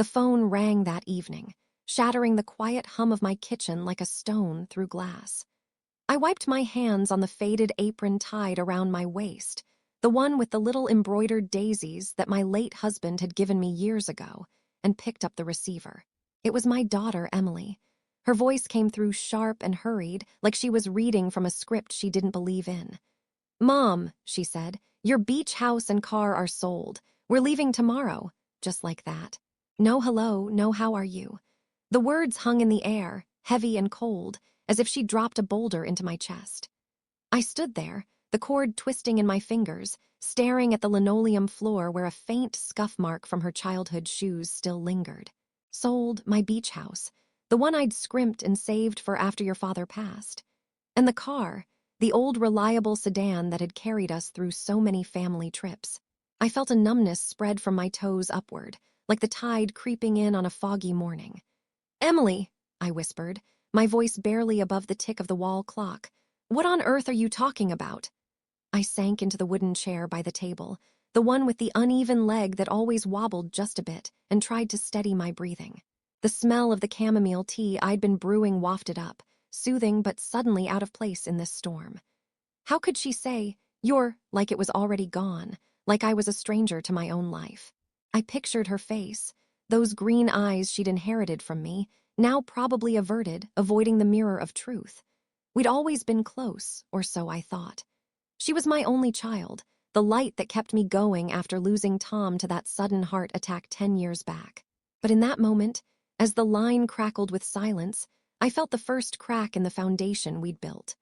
The phone rang that evening, shattering the quiet hum of my kitchen like a stone through glass. I wiped my hands on the faded apron tied around my waist, the one with the little embroidered daisies that my late husband had given me years ago, and picked up the receiver. It was my daughter, Emily. Her voice came through sharp and hurried, like she was reading from a script she didn't believe in. "Mom," she said, "your beach house and car are sold. We're leaving tomorrow." Just like that. No hello, no how are you. The words hung in the air, heavy and cold, as if she dropped a boulder into my chest. I stood there, the cord twisting in my fingers, staring at the linoleum floor where a faint scuff mark from her childhood shoes still lingered. Sold my beach house, the one I'd scrimped and saved for after your father passed. And the car, the old reliable sedan that had carried us through so many family trips. I felt a numbness spread from my toes upward, like the tide creeping in on a foggy morning. "Emily," I whispered, my voice barely above the tick of the wall clock. "What on earth are you talking about?" I sank into the wooden chair by the table, the one with the uneven leg that always wobbled just a bit, and tried to steady my breathing. The smell of the chamomile tea I'd been brewing wafted up, soothing but suddenly out of place in this storm. How could she say, "You're," like it was already gone, like I was a stranger to my own life? I pictured her face, those green eyes she'd inherited from me, now probably averted, avoiding the mirror of truth. We'd always been close, or so I thought. She was my only child, the light that kept me going after losing Tom to that sudden heart attack 10 years back. But in that moment, as the line crackled with silence, I felt the first crack in the foundation we'd built.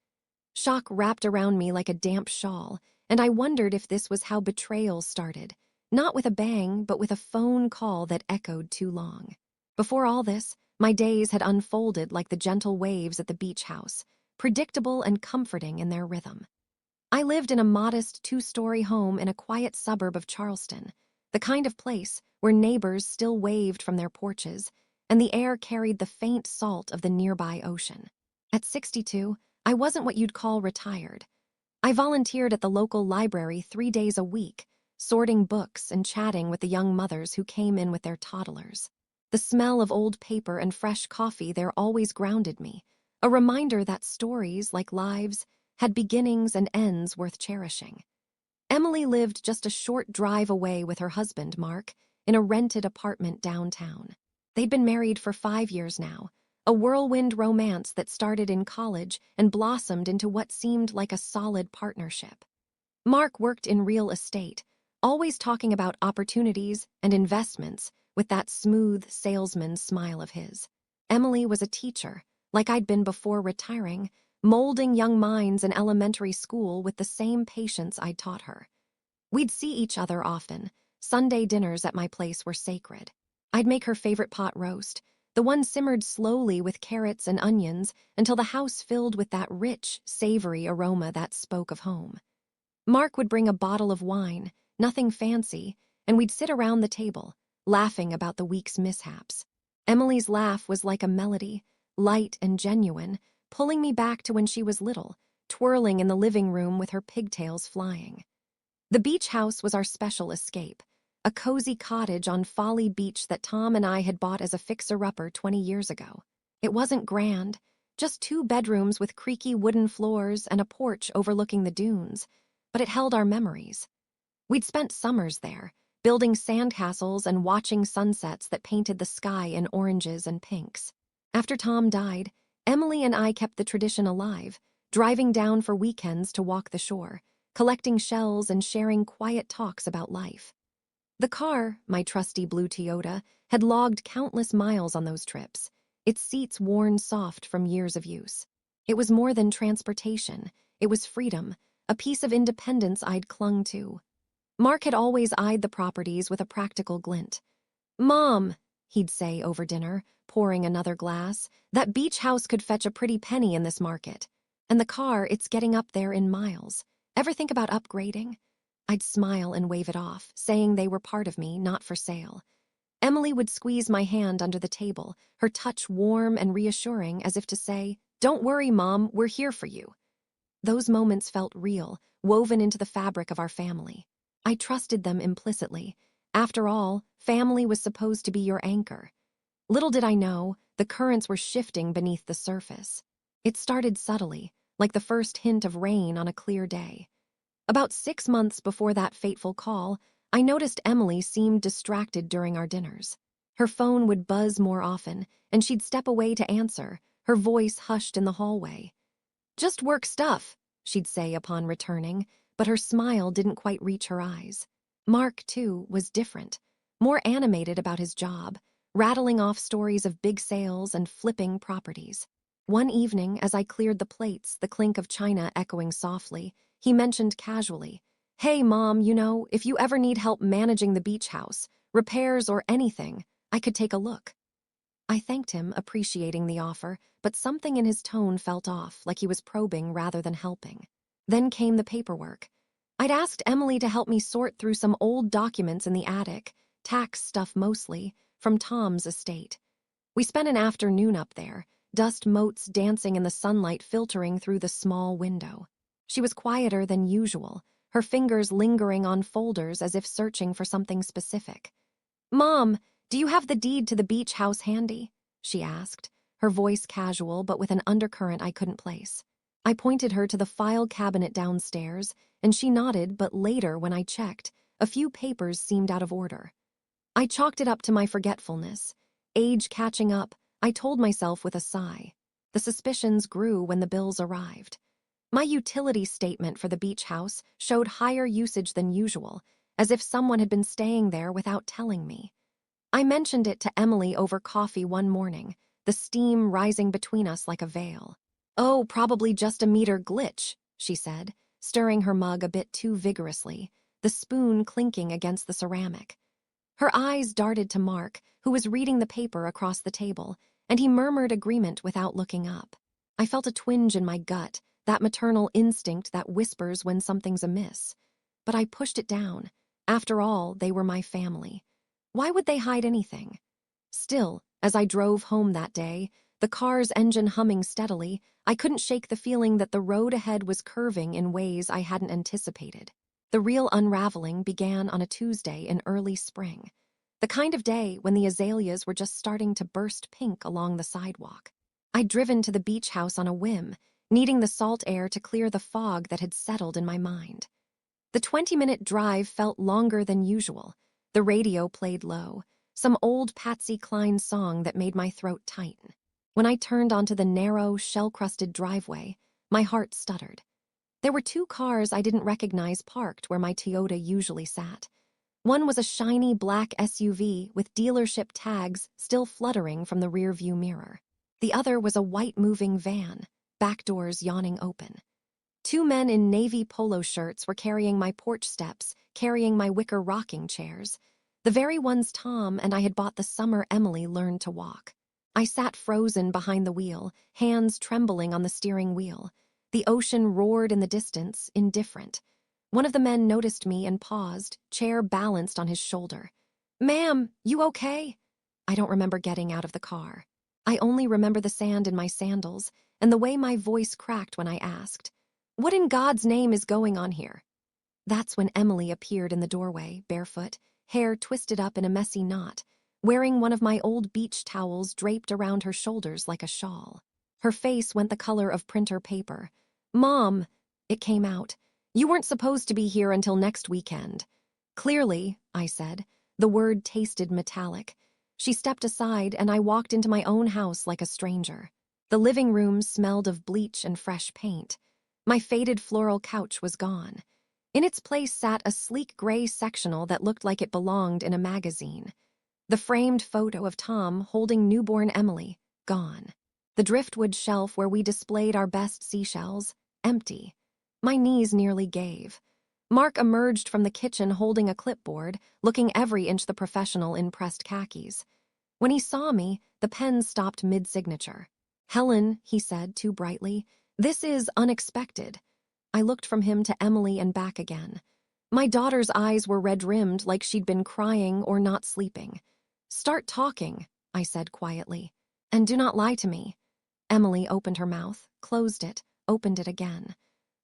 Shock wrapped around me like a damp shawl, and I wondered if this was how betrayal started, not with a bang, but with a phone call that echoed too long. Before all this, my days had unfolded like the gentle waves at the beach house, predictable and comforting in their rhythm. I lived in a modest 2-story home in a quiet suburb of Charleston, the kind of place where neighbors still waved from their porches, and the air carried the faint salt of the nearby ocean. At 62, I wasn't what you'd call retired. I volunteered at the local library 3 days a week, sorting books and chatting with the young mothers who came in with their toddlers. The smell of old paper and fresh coffee there always grounded me, a reminder that stories, like lives, had beginnings and ends worth cherishing. Emily lived just a short drive away with her husband, Mark, in a rented apartment downtown. They'd been married for 5 years now, a whirlwind romance that started in college and blossomed into what seemed like a solid partnership. Mark worked in real estate, always talking about opportunities and investments with that smooth salesman smile of his. Emily was a teacher, like I'd been before retiring, molding young minds in elementary school with the same patience I'd taught her. We'd see each other often. Sunday dinners at my place were sacred. I'd make her favorite pot roast, the one simmered slowly with carrots and onions until the house filled with that rich, savory aroma that spoke of home. Mark would bring a bottle of wine, nothing fancy, and we'd sit around the table, laughing about the week's mishaps. Emily's laugh was like a melody, light and genuine, pulling me back to when she was little, twirling in the living room with her pigtails flying. The beach house was our special escape, a cozy cottage on Folly Beach that Tom and I had bought as a fixer-upper 20 years ago. It wasn't grand, just 2 bedrooms with creaky wooden floors and a porch overlooking the dunes, but it held our memories. We'd spent summers there, building sandcastles and watching sunsets that painted the sky in oranges and pinks. After Tom died, Emily and I kept the tradition alive, driving down for weekends to walk the shore, collecting shells and sharing quiet talks about life. The car, my trusty blue Toyota, had logged countless miles on those trips, its seats worn soft from years of use. It was more than transportation, it was freedom, a piece of independence I'd clung to. Mark had always eyed the properties with a practical glint. "Mom," he'd say over dinner, pouring another glass, "that beach house could fetch a pretty penny in this market. And the car, it's getting up there in miles. Ever think about upgrading?" I'd smile and wave it off, saying they were part of me, not for sale. Emily would squeeze my hand under the table, her touch warm and reassuring as if to say, "Don't worry, Mom, we're here for you." Those moments felt real, woven into the fabric of our family. I trusted them implicitly. After all, Family was supposed to be your anchor. Little did I know, the currents were shifting beneath the surface. It started subtly, like the first hint of rain on a clear day. About 6 months before that fateful call, I noticed Emily seemed distracted during our dinners. Her phone would buzz more often, and she'd step away to answer, her voice hushed in the hallway. "Just work stuff," she'd say upon returning, but her smile didn't quite reach her eyes. Mark, too, was different, more animated about his job, rattling off stories of big sales and flipping properties. One evening, as I cleared the plates, the clink of china echoing softly, he mentioned casually, "Hey, Mom, if you ever need help managing the beach house, repairs or anything, I could take a look." I thanked him, appreciating the offer, but something in his tone felt off, like he was probing rather than helping. Then came the paperwork. I'd asked Emily to help me sort through some old documents in the attic, tax stuff mostly, from Tom's estate. We spent an afternoon up there, dust motes dancing in the sunlight filtering through the small window. She was quieter than usual, her fingers lingering on folders as if searching for something specific. "Mom, do you have the deed to the beach house handy?" she asked, her voice casual but with an undercurrent I couldn't place. I pointed her to the file cabinet downstairs, and she nodded, but later, when I checked, a few papers seemed out of order. I chalked it up to my forgetfulness. Age catching up, I told myself with a sigh. The suspicions grew when the bills arrived. My utility statement for the beach house showed higher usage than usual, as if someone had been staying there without telling me. I mentioned it to Emily over coffee one morning, the steam rising between us like a veil. "Oh, probably just a meter glitch," she said, stirring her mug a bit too vigorously, the spoon clinking against the ceramic. Her eyes darted to Mark, who was reading the paper across the table, and he murmured agreement without looking up. I felt a twinge in my gut, that maternal instinct that whispers when something's amiss. But I pushed it down. After all, they were my family. Why would they hide anything? Still, as I drove home that day, the car's engine humming steadily, I couldn't shake the feeling that the road ahead was curving in ways I hadn't anticipated. The real unraveling began on a Tuesday in early spring, the kind of day when the azaleas were just starting to burst pink along the sidewalk. I'd driven to the beach house on a whim, needing the salt air to clear the fog that had settled in my mind. The 20-minute drive felt longer than usual. The radio played low, some old Patsy Cline song that made my throat tighten. When I turned onto the narrow, shell-crusted driveway, my heart stuttered. There were two cars I didn't recognize parked where my Toyota usually sat. One was a shiny black SUV with dealership tags still fluttering from the rearview mirror. The other was a white moving van, back doors yawning open. Two men in navy polo shirts were carrying my porch steps, carrying my wicker rocking chairs, the very ones Tom and I had bought the summer Emily learned to walk. I sat frozen behind the wheel, hands trembling on the steering wheel. The ocean roared in the distance, indifferent. One of the men noticed me and paused, chair balanced on his shoulder. "Ma'am, you okay?" I don't remember getting out of the car. I only remember the sand in my sandals and the way my voice cracked when I asked, "What in God's name is going on here?" That's when Emily appeared in the doorway, barefoot, hair twisted up in a messy knot, wearing one of my old beach towels draped around her shoulders like a shawl. Her face went the color of printer paper. "Mom," it came out, "you weren't supposed to be here until next weekend." "Clearly," I said. The word tasted metallic. She stepped aside, and I walked into my own house like a stranger. The living room smelled of bleach and fresh paint. My faded floral couch was gone. In its place sat a sleek gray sectional that looked like it belonged in a magazine. The framed photo of Tom holding newborn Emily, gone. The driftwood shelf where we displayed our best seashells, empty. My knees nearly gave. Mark emerged from the kitchen holding a clipboard, looking every inch the professional in pressed khakis. When he saw me, the pen stopped mid-signature. "Helen," he said too brightly, "this is unexpected." I looked from him to Emily and back again. My daughter's eyes were red-rimmed like she'd been crying or not sleeping. "Start talking," I said quietly. "And do not lie to me." Emily opened her mouth, closed it, opened it again.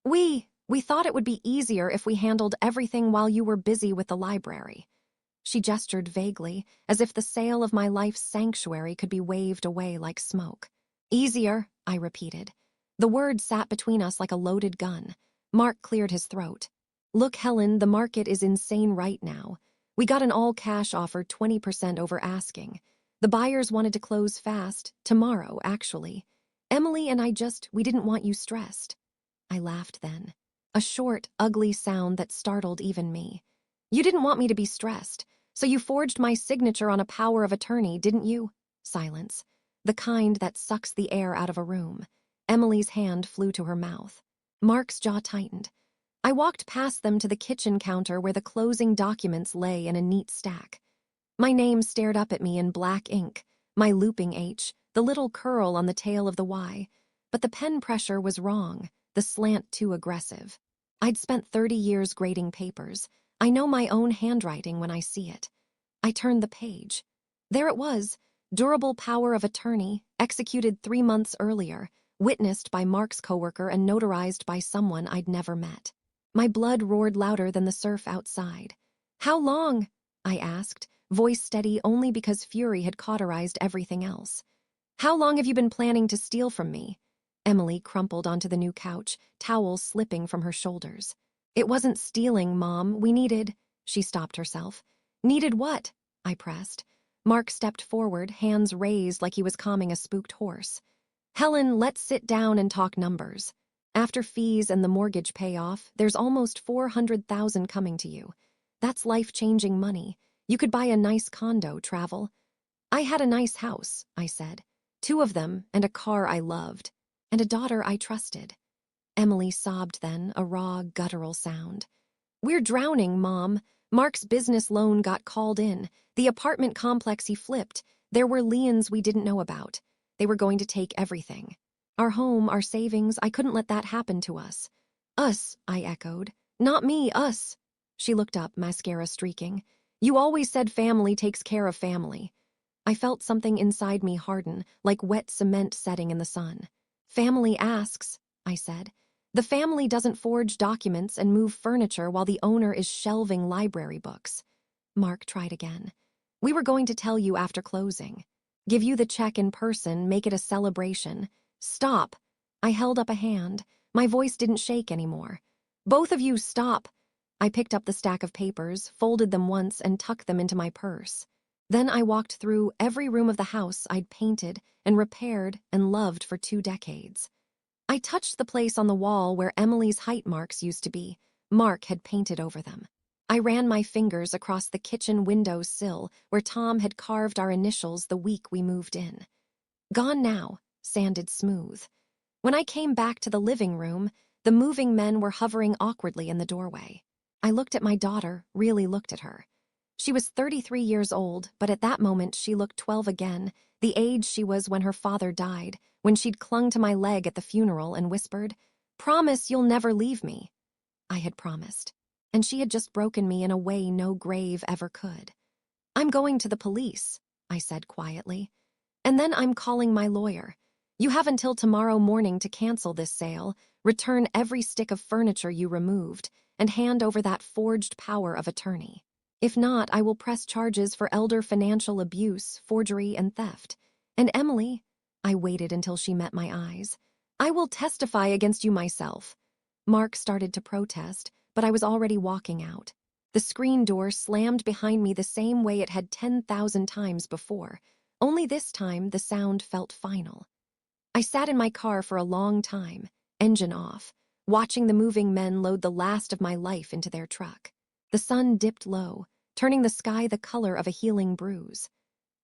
We thought it would be easier if we handled everything while you were busy with the library." She gestured vaguely, as if the sale of my life's sanctuary could be waved away like smoke. Easier, I repeated. The word sat between us like a loaded gun. Mark cleared his throat. Look, Helen, the market is insane right now. We got an all-cash offer 20% over asking. The buyers wanted to close fast, tomorrow, actually. Emily and we didn't want you stressed. I laughed then. A short, ugly sound that startled even me. You didn't want me to be stressed, so you forged my signature on a power of attorney, didn't you? Silence. The kind that sucks the air out of a room. Emily's hand flew to her mouth. Mark's jaw tightened. I walked past them to the kitchen counter where the closing documents lay in a neat stack. My name stared up at me in black ink, my looping H, the little curl on the tail of the Y. But the pen pressure was wrong, the slant too aggressive. I'd spent 30 years grading papers. I know my own handwriting when I see it. I turned the page. There it was, durable power of attorney, executed 3 months earlier, witnessed by Mark's coworker and notarized by someone I'd never met. My blood roared louder than the surf outside. How long? I asked, voice steady only because fury had cauterized everything else. How long have you been planning to steal from me? Emily crumpled onto the new couch, towels slipping from her shoulders. It wasn't stealing, Mom. We needed... She stopped herself. Needed what? I pressed. Mark stepped forward, hands raised like he was calming a spooked horse. Helen, let's sit down and talk numbers. After fees and the mortgage payoff, there's almost 400,000 coming to you. That's life-changing money. You could buy a nice condo, travel. I had a nice house, I said. 2 of them, and a car I loved. And a daughter I trusted. Emily sobbed then, a raw, guttural sound. We're drowning, Mom. Mark's business loan got called in. The apartment complex he flipped. There were liens we didn't know about. They were going to take everything. Our home, our savings, I couldn't let that happen to us. Us, I echoed. Not me, us. She looked up, mascara streaking. You always said family takes care of family. I felt something inside me harden, like wet cement setting in the sun. Family asks, I said. The family doesn't forge documents and move furniture while the owner is shelving library books. Mark tried again. We were going to tell you after closing. Give you the check in person, make it a celebration. Stop. I held up a hand. My voice didn't shake anymore. Both of you stop. I picked up the stack of papers, folded them once, and tucked them into my purse. Then I walked through every room of the house I'd painted and repaired and loved for 2 decades. I touched the place on the wall where Emily's height marks used to be. Mark had painted over them. I ran my fingers across the kitchen window sill where Tom had carved our initials the week we moved in. Gone now, sanded smooth. When I came back to the living room, the moving men were hovering awkwardly in the doorway. I looked at my daughter, really looked at her. She was 33 years old, but at that moment she looked 12 again, the age she was when her father died, when she'd clung to my leg at the funeral and whispered, "Promise you'll never leave me." I had promised, and she had just broken me in a way no grave ever could. I'm going to the police, I said quietly. And then I'm calling my lawyer. You have until tomorrow morning to cancel this sale, return every stick of furniture you removed, and hand over that forged power of attorney. If not, I will press charges for elder financial abuse, forgery, and theft. And Emily, I waited until she met my eyes. I will testify against you myself. Mark started to protest, but I was already walking out. The screen door slammed behind me the same way it had 10,000 times before, only this time the sound felt final. I sat in my car for a long time, engine off, watching the moving men load the last of my life into their truck. The sun dipped low, turning the sky the color of a healing bruise.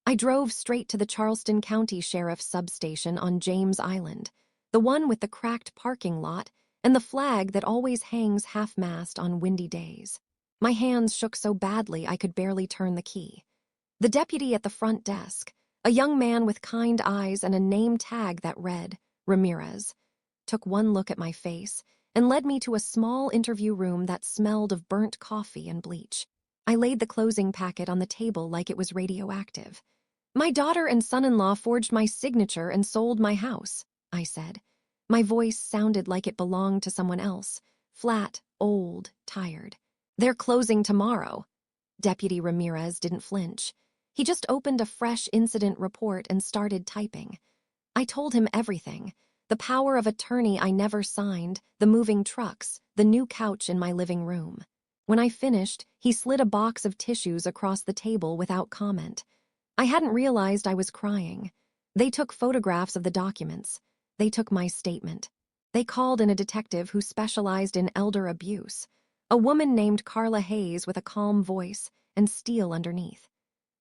I drove straight to the Charleston County Sheriff's substation on James Island, the one with the cracked parking lot and the flag that always hangs half-mast on windy days. My hands shook so badly I could barely turn the key. The deputy at the front desk, a young man with kind eyes and a name tag that read, Ramirez, took one look at my face and led me to a small interview room that smelled of burnt coffee and bleach. I laid the closing packet on the table like it was radioactive. My daughter and son-in-law forged my signature and sold my house, I said. My voice sounded like it belonged to someone else, flat, old, tired. They're closing tomorrow. Deputy Ramirez didn't flinch. He just opened a fresh incident report and started typing. I told him everything. The power of attorney I never signed, the moving trucks, the new couch in my living room. When I finished, he slid a box of tissues across the table without comment. I hadn't realized I was crying. They took photographs of the documents. They took my statement. They called in a detective who specialized in elder abuse. A woman named Carla Hayes with a calm voice and steel underneath.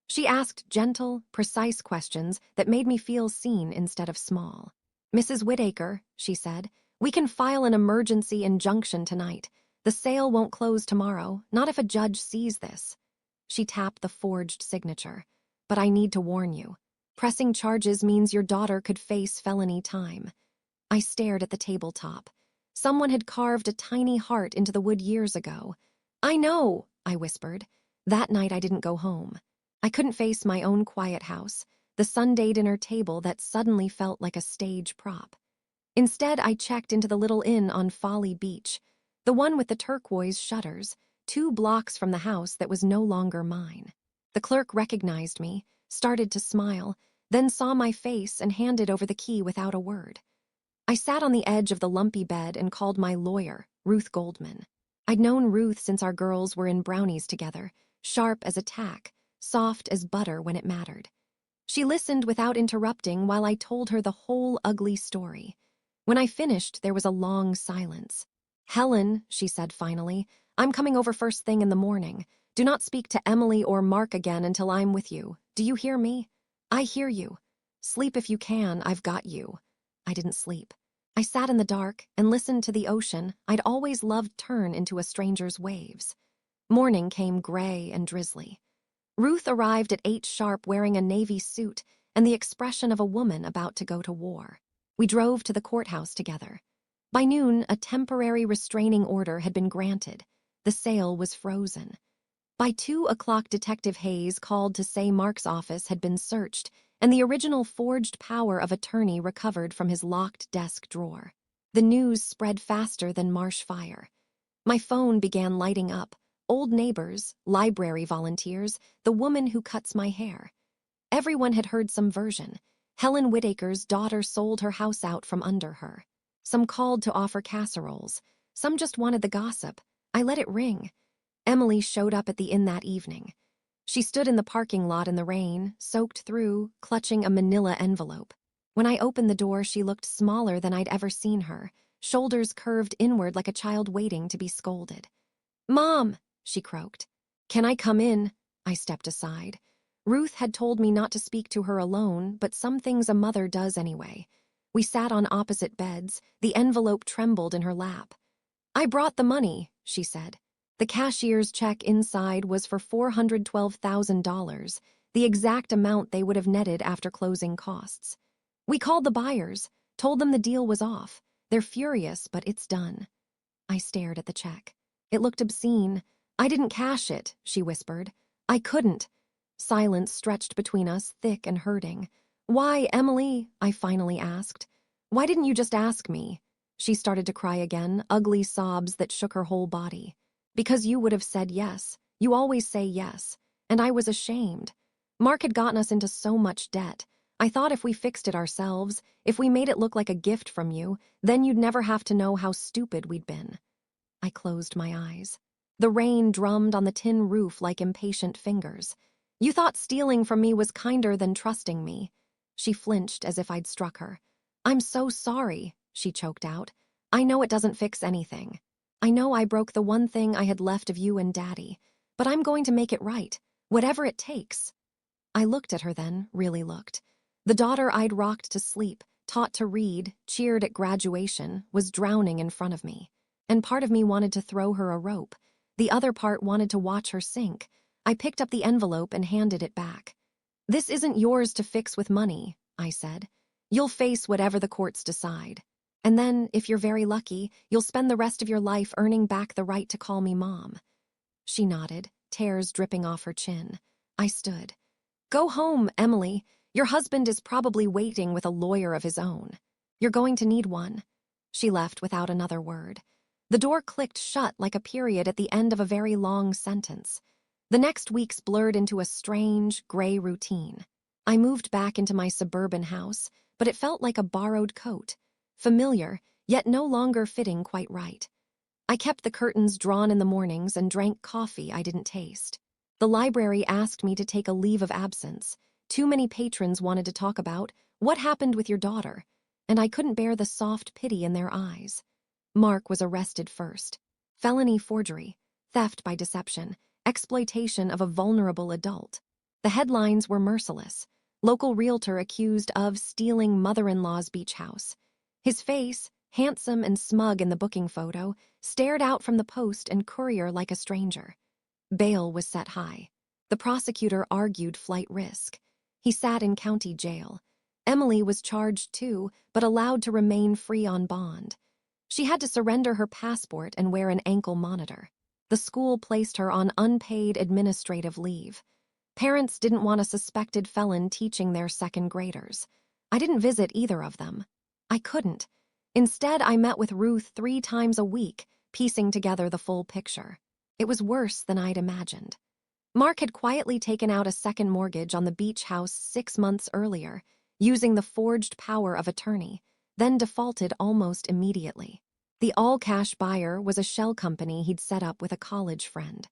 She asked gentle, precise questions that made me feel seen instead of small. "Mrs. Whitaker," she said, "we can file an emergency injunction tonight. The sale won't close tomorrow, not if a judge sees this." She tapped the forged signature. "But I need to warn you. Pressing charges means your daughter could face felony time." I stared at the tabletop. Someone had carved a tiny heart into the wood years ago. "I know," I whispered. That night I didn't go home. I couldn't face my own quiet house, the Sunday dinner table that suddenly felt like a stage prop. Instead, I checked into the little inn on Folly Beach, the one with the turquoise shutters, 2 blocks from the house that was no longer mine. The clerk recognized me, started to smile, then saw my face and handed over the key without a word. I sat on the edge of the lumpy bed and called my lawyer, Ruth Goldman. I'd known Ruth since our girls were in brownies together, sharp as a tack, soft as butter when it mattered. She listened without interrupting while I told her the whole ugly story. When I finished, there was a long silence. "Helen," she said finally, "I'm coming over first thing in the morning. Do not speak to Emily or Mark again until I'm with you. Do you hear me?" "I hear you." "Sleep if you can, I've got you." I didn't sleep. I sat in the dark and listened to the ocean I'd always loved turn into a stranger's waves. Morning came gray and drizzly. Ruth arrived at 8 sharp wearing a navy suit and the expression of a woman about to go to war. We drove to the courthouse together. By noon, a temporary restraining order had been granted. The sale was frozen. By 2 o'clock, Detective Hayes called to say Mark's office had been searched and the original forged power of attorney recovered from his locked desk drawer. The news spread faster than marsh fire. My phone began lighting up. Old neighbors, library volunteers, the woman who cuts my hair. Everyone had heard some version. Helen Whitaker's daughter sold her house out from under her. Some called to offer casseroles. Some just wanted the gossip. I let it ring. Emily showed up at the inn that evening. She stood in the parking lot in the rain, soaked through, clutching a manila envelope. When I opened the door, she looked smaller than I'd ever seen her, shoulders curved inward like a child waiting to be scolded. "Mom!" she croaked. "Can I come in?" I stepped aside. Ruth had told me not to speak to her alone, but some things a mother does anyway. We sat on opposite beds. The envelope trembled in her lap. "I brought the money," she said. The cashier's check inside was for $412,000, the exact amount they would have netted after closing costs. "We called the buyers, told them the deal was off. They're furious, but it's done." I stared at the check. It looked obscene. "I didn't cash it," she whispered. "I couldn't." Silence stretched between us, thick and hurting. "Why, Emily?" I finally asked. "Why didn't you just ask me?" She started to cry again, ugly sobs that shook her whole body. "Because you would have said yes. You always say yes. And I was ashamed. Mark had gotten us into so much debt. I thought if we fixed it ourselves, if we made it look like a gift from you, then you'd never have to know how stupid we'd been." I closed my eyes. The rain drummed on the tin roof like impatient fingers. "You thought stealing from me was kinder than trusting me." She flinched as if I'd struck her. "I'm so sorry," she choked out. "I know it doesn't fix anything. I know I broke the one thing I had left of you and Daddy, but I'm going to make it right, whatever it takes." I looked at her then, really looked. The daughter I'd rocked to sleep, taught to read, cheered at graduation, was drowning in front of me. And part of me wanted to throw her a rope. The other part wanted to watch her sink. I picked up the envelope and handed it back. "This isn't yours to fix with money," I said. "You'll face whatever the courts decide. And then, if you're very lucky, you'll spend the rest of your life earning back the right to call me Mom." She nodded, tears dripping off her chin. I stood. "Go home, Emily. Your husband is probably waiting with a lawyer of his own. You're going to need one." She left without another word. The door clicked shut like a period at the end of a very long sentence. The next weeks blurred into a strange, gray routine. I moved back into my suburban house, but it felt like a borrowed coat, familiar, yet no longer fitting quite right. I kept the curtains drawn in the mornings and drank coffee I didn't taste. The library asked me to take a leave of absence. Too many patrons wanted to talk about what happened with your daughter, and I couldn't bear the soft pity in their eyes. Mark was arrested first. Felony forgery, theft by deception, exploitation of a vulnerable adult. The headlines were merciless. Local realtor accused of stealing mother-in-law's beach house. His face, handsome and smug in the booking photo, stared out from the post and courier like a stranger. Bail was set high. The prosecutor argued flight risk. He sat in county jail. Emily was charged too, but allowed to remain free on bond. She had to surrender her passport and wear an ankle monitor. The school placed her on unpaid administrative leave. Parents didn't want a suspected felon teaching their second graders. I didn't visit either of them. I couldn't. Instead, I met with Ruth 3 times a week, piecing together the full picture. It was worse than I'd imagined. Mark had quietly taken out a second mortgage on the beach house 6 months earlier, using the forged power of attorney, then defaulted almost immediately. The all-cash buyer was a shell company he'd set up with a college friend.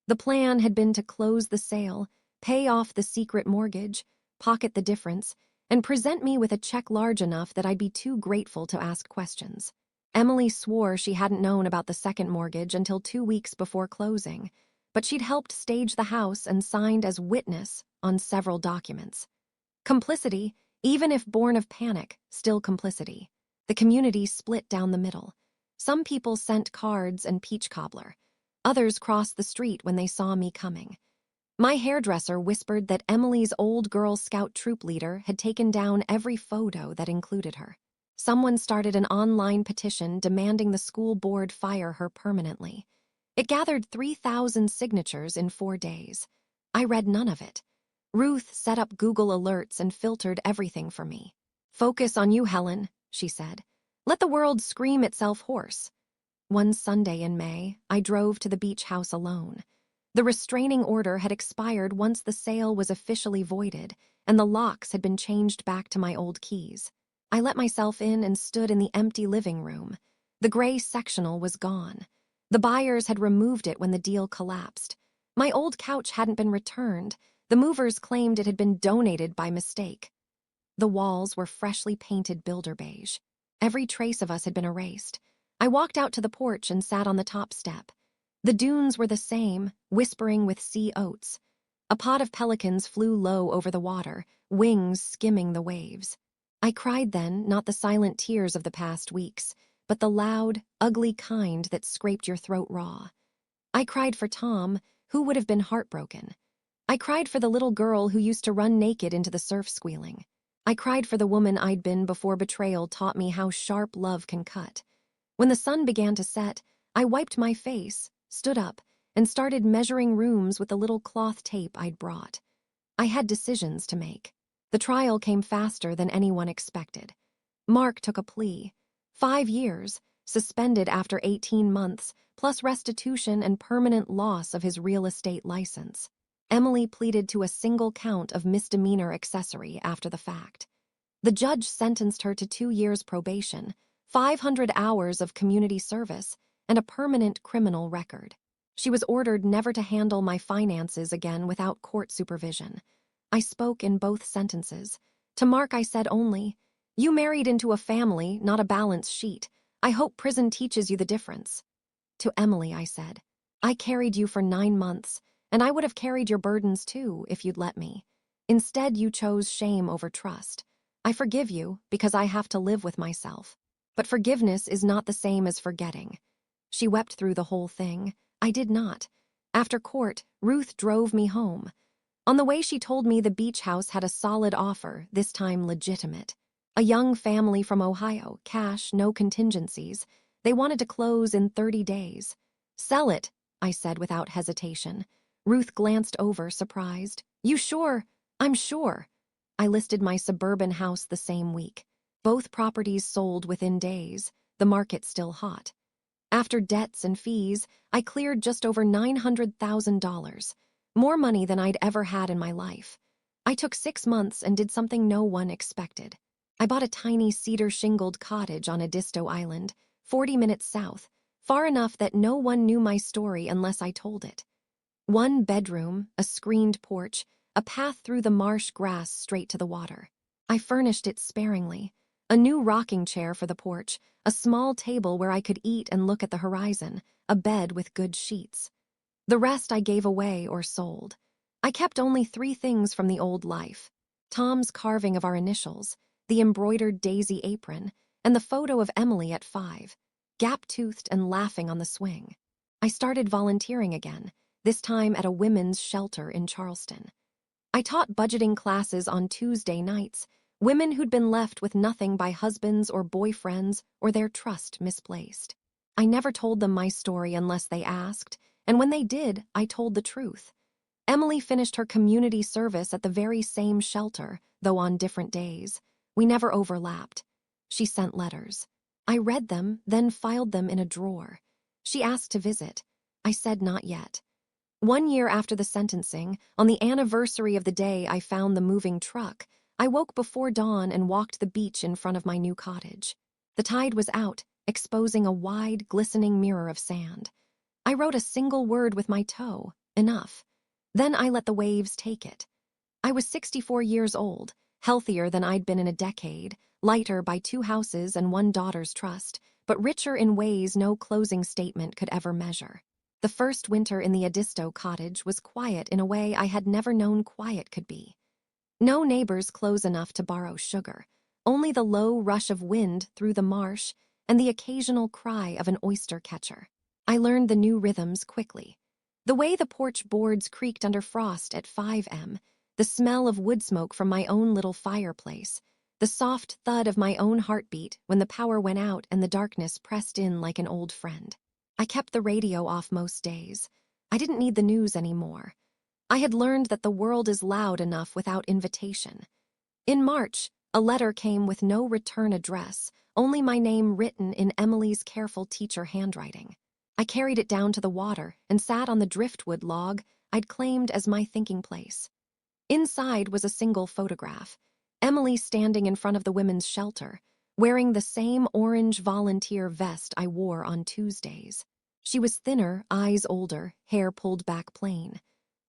The plan had been to close the sale, pay off the secret mortgage, pocket the difference, and present me with a check large enough that I'd be too grateful to ask questions. Emily swore she hadn't known about the second mortgage until 2 weeks before closing, but she'd helped stage the house and signed as witness on several documents. Complicity, even if born of panic, still complicity. The community split down the middle. Some people sent cards and peach cobbler. Others crossed the street when they saw me coming. My hairdresser whispered that Emily's old Girl Scout troop leader had taken down every photo that included her. Someone started an online petition demanding the school board fire her permanently. It gathered 3,000 signatures in 4 days. I read none of it. Ruth set up Google alerts and filtered everything for me. "Focus on you, Helen," she said. "Let the world scream itself hoarse." One Sunday in May, I drove to the beach house alone. The restraining order had expired once the sale was officially voided, and the locks had been changed back to my old keys. I let myself in and stood in the empty living room. The gray sectional was gone. The buyers had removed it when the deal collapsed. My old couch hadn't been returned. The movers claimed it had been donated by mistake. The walls were freshly painted builder beige. Every trace of us had been erased. I walked out to the porch and sat on the top step. The dunes were the same, whispering with sea oats. A pod of pelicans flew low over the water, wings skimming the waves. I cried then, not the silent tears of the past weeks, but the loud, ugly kind that scraped your throat raw. I cried for Tom, who would have been heartbroken. I cried for the little girl who used to run naked into the surf squealing. I cried for the woman I'd been before betrayal taught me how sharp love can cut. When the sun began to set, I wiped my face, stood up, and started measuring rooms with the little cloth tape I'd brought. I had decisions to make. The trial came faster than anyone expected. Mark took a plea. 5 years, suspended after 18 months, plus restitution and permanent loss of his real estate license. Emily pleaded to a single count of misdemeanor accessory after the fact. The judge sentenced her to 2 years probation, 500 hours of community service, and a permanent criminal record. She was ordered never to handle my finances again without court supervision. I spoke in both sentences. To Mark I said only, "You married into a family, not a balance sheet. I hope prison teaches you the difference." To Emily I said, "I carried you for 9 months, and I would have carried your burdens too if you'd let me. Instead, you chose shame over trust. I forgive you because I have to live with myself. But forgiveness is not the same as forgetting." She wept through the whole thing. I did not. After court, Ruth drove me home. On the way, she told me the beach house had a solid offer, this time legitimate. A young family from Ohio, cash, no contingencies. They wanted to close in 30 days. "Sell it," I said without hesitation. Ruth glanced over, surprised. "You sure?" "I'm sure." I listed my suburban house the same week. Both properties sold within days, the market still hot. After debts and fees, I cleared just over $900,000. more money than I'd ever had in my life. I took 6 months and did something no one expected. I bought a tiny cedar-shingled cottage on Edisto Island, 40 minutes south, far enough that no one knew my story unless I told it. One bedroom, a screened porch, a path through the marsh grass straight to the water. I furnished it sparingly. A new rocking chair for the porch, a small table where I could eat and look at the horizon, a bed with good sheets. The rest I gave away or sold. I kept only 3 things from the old life: Tom's carving of our initials, the embroidered daisy apron, and the photo of Emily at 5, gap-toothed and laughing on the swing. I started volunteering again, this time at a women's shelter in Charleston. I taught budgeting classes on Tuesday nights, women who'd been left with nothing by husbands or boyfriends or their trust misplaced. I never told them my story unless they asked, and when they did, I told the truth. Emily finished her community service at the very same shelter, though on different days. We never overlapped. She sent letters. I read them, then filed them in a drawer. She asked to visit. I said not yet. 1 year after the sentencing, on the anniversary of the day I found the moving truck, I woke before dawn and walked the beach in front of my new cottage. The tide was out, exposing a wide, glistening mirror of sand. I wrote a single word with my toe, enough. Then I let the waves take it. I was 64 years old, healthier than I'd been in a decade, lighter by 2 houses and 1 daughter's trust, but richer in ways no closing statement could ever measure. The first winter in the Edisto cottage was quiet in a way I had never known quiet could be. No neighbors close enough to borrow sugar, only the low rush of wind through the marsh and the occasional cry of an oyster catcher. I learned the new rhythms quickly. The way the porch boards creaked under frost at 5 m, the smell of wood smoke from my own little fireplace, the soft thud of my own heartbeat when the power went out and the darkness pressed in like an old friend. I kept the radio off most days. I didn't need the news anymore. I had learned that the world is loud enough without invitation. In March, a letter came with no return address, only my name written in Emily's careful teacher handwriting. I carried it down to the water and sat on the driftwood log I'd claimed as my thinking place. Inside was a single photograph, Emily standing in front of the women's shelter, wearing the same orange volunteer vest I wore on Tuesdays. She was thinner, eyes older, hair pulled back plain.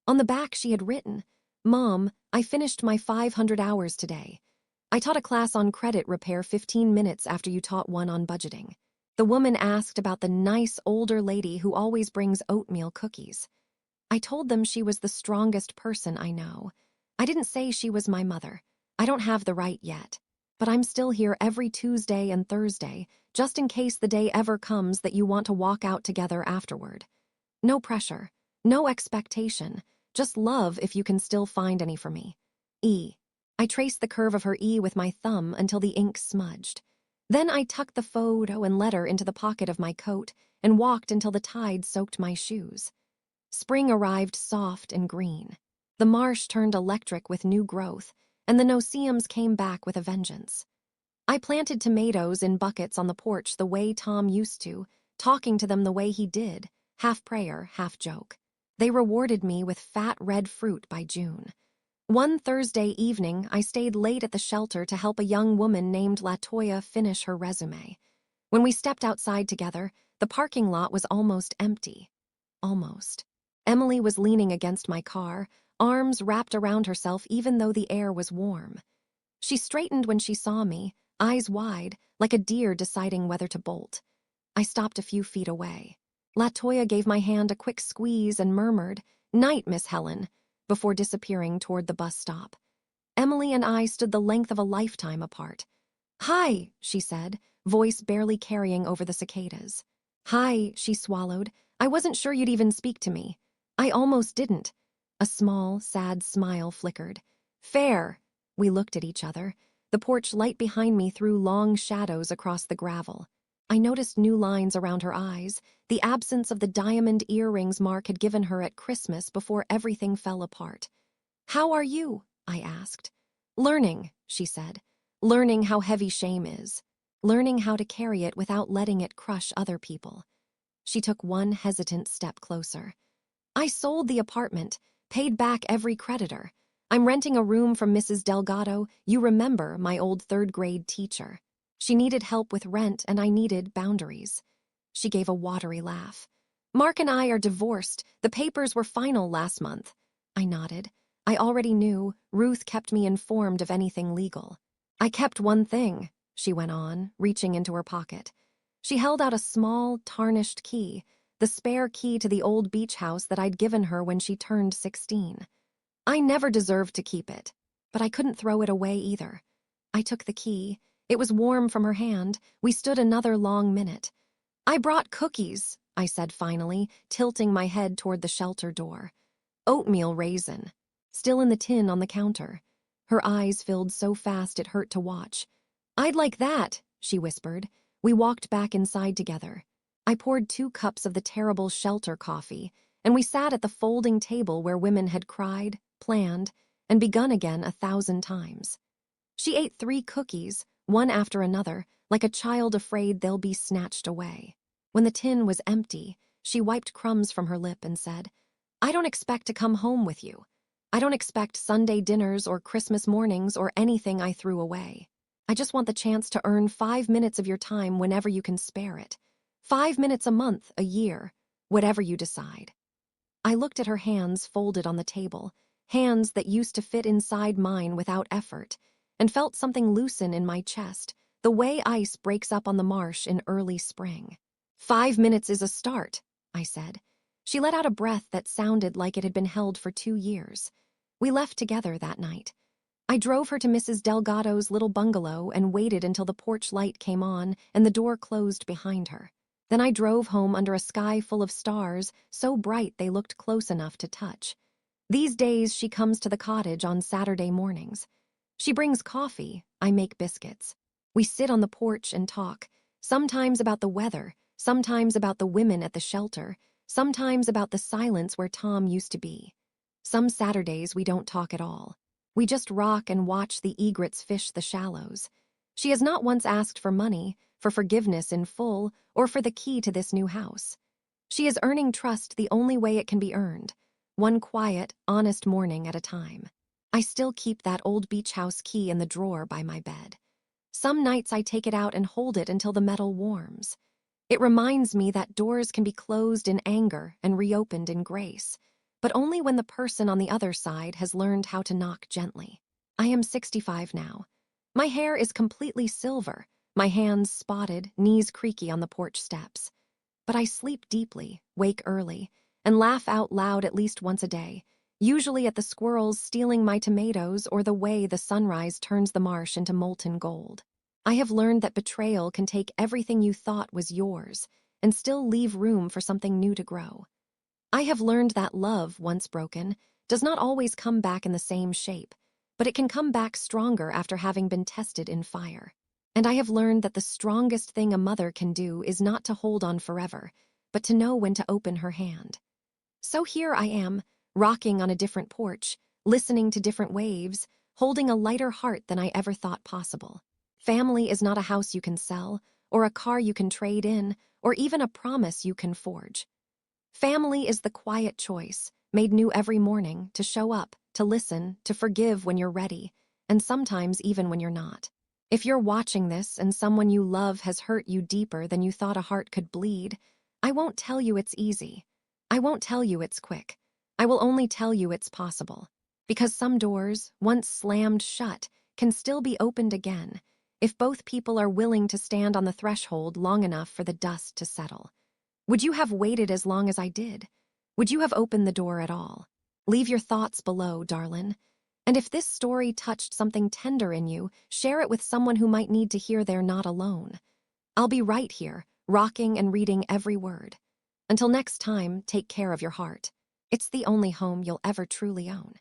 On the back she had written, "Mom, I finished my 500 hours today. I taught a class on credit repair 15 minutes after you taught one on budgeting." The woman asked about the nice older lady who always brings oatmeal cookies. I told them she was the strongest person I know. I didn't say she was my mother. I don't have the right yet. But I'm still here every Tuesday and Thursday, just in case the day ever comes that you want to walk out together afterward. No pressure, no expectation, just love if you can still find any for me. E. I traced the curve of her E with my thumb until the ink smudged. Then I tucked the photo and letter into the pocket of my coat and walked until the tide soaked my shoes. Spring arrived soft and green. The marsh turned electric with new growth, and the no-see-ums came back with a vengeance. I planted tomatoes in buckets on the porch the way Tom used to, talking to them the way he did, half prayer, half joke. They rewarded me with fat red fruit by June. One Thursday evening, I stayed late at the shelter to help a young woman named LaToya finish her resume. When we stepped outside together, the parking lot was almost empty. Almost. Emily was leaning against my car, arms wrapped around herself even though the air was warm. She straightened when she saw me, eyes wide, like a deer deciding whether to bolt. I stopped a few feet away. LaToya gave my hand a quick squeeze and murmured, "Night, Miss Helen," before disappearing toward the bus stop. Emily and I stood the length of a lifetime apart. "Hi," she said, voice barely carrying over the cicadas. "Hi," she swallowed. "I wasn't sure you'd even speak to me." "I almost didn't." A small, sad smile flickered. "Fair." We looked at each other. The porch light behind me threw long shadows across the gravel. I noticed new lines around her eyes, the absence of the diamond earrings Mark had given her at Christmas before everything fell apart. "How are you?" I asked. "Learning," she said. "Learning how heavy shame is. Learning how to carry it without letting it crush other people." She took one hesitant step closer. "I sold the apartment, Paid back every creditor. I'm renting a room from Mrs. Delgado, you remember, my old third-grade teacher. She needed help with rent and I needed boundaries. She gave a watery laugh. Mark and I are divorced. The papers were final last month. I nodded. I already knew. Ruth kept me informed of anything legal. I kept one thing, she went on, reaching into her pocket. She held out a small, tarnished key, the spare key to the old beach house that I'd given her when she turned 16. I never deserved to keep it, but I couldn't throw it away either. I took the key. It was warm from her hand. We stood another long minute. I brought cookies, I said finally, tilting my head toward the shelter door. Oatmeal raisin, still in the tin on the counter. Her eyes filled so fast it hurt to watch. I'd like that, she whispered. We walked back inside together. I poured 2 cups of the terrible shelter coffee, and we sat at the folding table where women had cried, planned, and begun again 1,000 times. She ate 3 cookies, one after another, like a child afraid they'll be snatched away. When the tin was empty, she wiped crumbs from her lip and said, I don't expect to come home with you. I don't expect Sunday dinners or Christmas mornings or anything I threw away. I just want the chance to earn 5 minutes of your time whenever you can spare it. 5 minutes a month, a year, whatever you decide. I looked at her hands folded on the table, hands that used to fit inside mine without effort, and felt something loosen in my chest, the way ice breaks up on the marsh in early spring. 5 minutes is a start, I said. She let out a breath that sounded like it had been held for 2 years. We left together that night. I drove her to Mrs. Delgado's little bungalow and waited until the porch light came on and the door closed behind her. Then I drove home under a sky full of stars, so bright they looked close enough to touch. These days she comes to the cottage on Saturday mornings. She brings coffee, I make biscuits. We sit on the porch and talk, sometimes about the weather, sometimes about the women at the shelter, sometimes about the silence where Tom used to be. Some Saturdays we don't talk at all. We just rock and watch the egrets fish the shallows. She has not once asked for money, for forgiveness in full, or for the key to this new house. She is earning trust the only way it can be earned, one quiet, honest morning at a time. I still keep that old beach house key in the drawer by my bed. Some nights I take it out and hold it until the metal warms. It reminds me that doors can be closed in anger and reopened in grace, but only when the person on the other side has learned how to knock gently. I am 65 now. My hair is completely silver, my hands spotted, knees creaky on the porch steps. But I sleep deeply, wake early, and laugh out loud at least once a day, usually at the squirrels stealing my tomatoes or the way the sunrise turns the marsh into molten gold. I have learned that betrayal can take everything you thought was yours and still leave room for something new to grow. I have learned that love, once broken, does not always come back in the same shape, but it can come back stronger after having been tested in fire. And I have learned that the strongest thing a mother can do is not to hold on forever, but to know when to open her hand. So here I am, rocking on a different porch, listening to different waves, holding a lighter heart than I ever thought possible. Family is not a house you can sell, or a car you can trade in, or even a promise you can forge. Family is the quiet choice, made new every morning, to show up, to listen, to forgive when you're ready, and sometimes even when you're not. If you're watching this and someone you love has hurt you deeper than you thought a heart could bleed, I won't tell you it's easy. I won't tell you it's quick. I will only tell you it's possible. Because some doors, once slammed shut, can still be opened again, if both people are willing to stand on the threshold long enough for the dust to settle. Would you have waited as long as I did? Would you have opened the door at all? Leave your thoughts below, darlin'. And if this story touched something tender in you, share it with someone who might need to hear they're not alone. I'll be right here, rocking and reading every word. Until next time, take care of your heart. It's the only home you'll ever truly own.